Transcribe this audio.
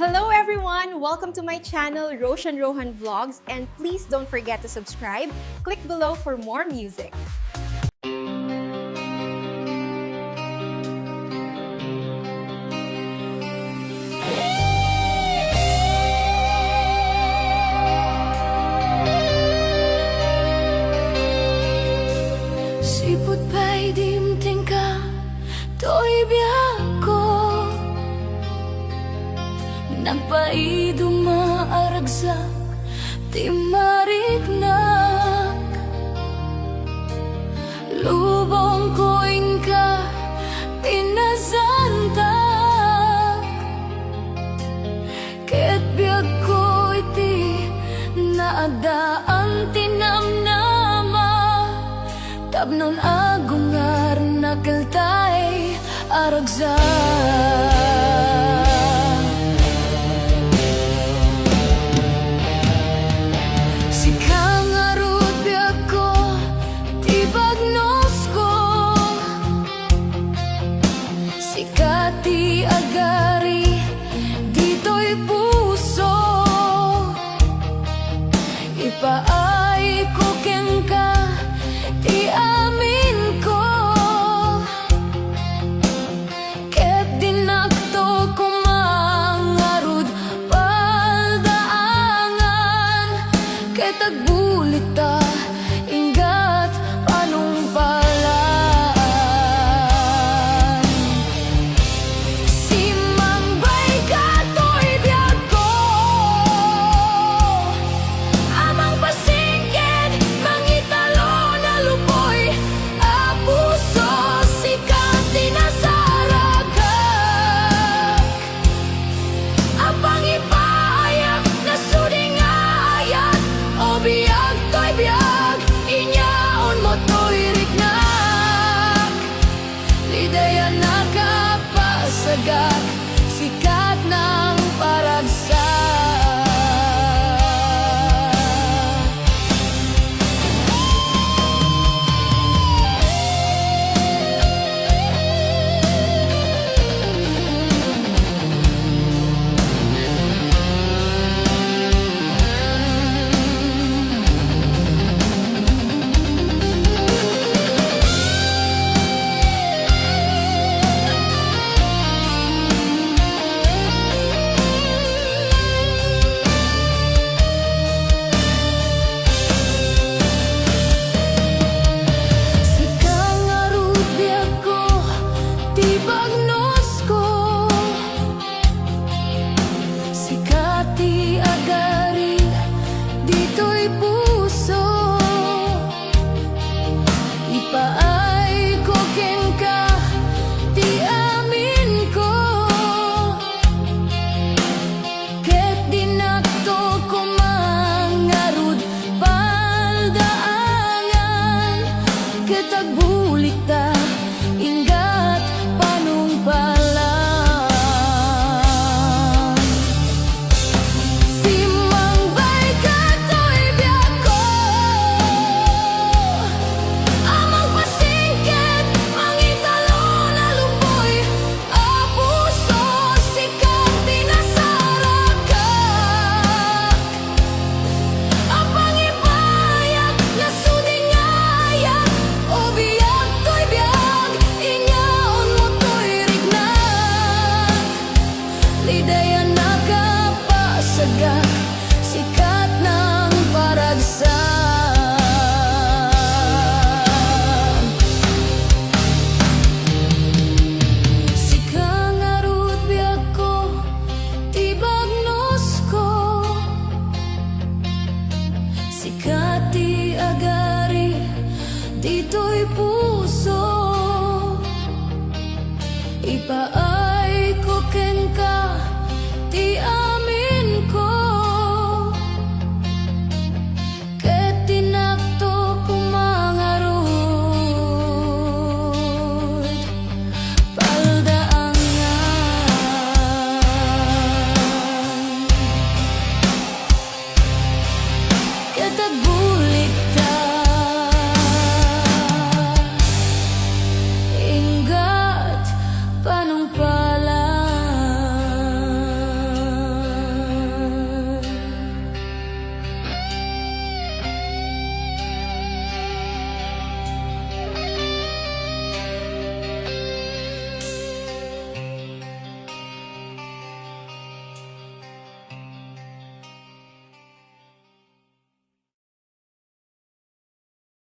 Hello everyone! Welcome to my channel, Roshan Rohan Vlogs, and please don't forget to subscribe. Click below for more music. Sipot pa'y dimting ka, to'y biyako. Nagpa'y dumaaragsak, di mariknak. Lubong ko'y ka, pinazantak. Ket biyag ko'y ti, naadaan tinamnama. Tabnon agungar nakaltay aragsak. Sikati agari, dito'y puso. Ipaay ko ken ka, ti amin ko. Ket dinakto ko mangarud paldaangan. Ket agbulita, ingat panumpala. Sikat ng paragsak. Sikati agari, dito'y puso. Ipaay ko ken ka, ti amin ko. Ket dinakto ko mangarud paldaangan. Ket agbulita, ingat panumpala. Sikat ng paragsak. Sikang arut biag ko, tibagnos ko. Sikati agari, dito'y puso.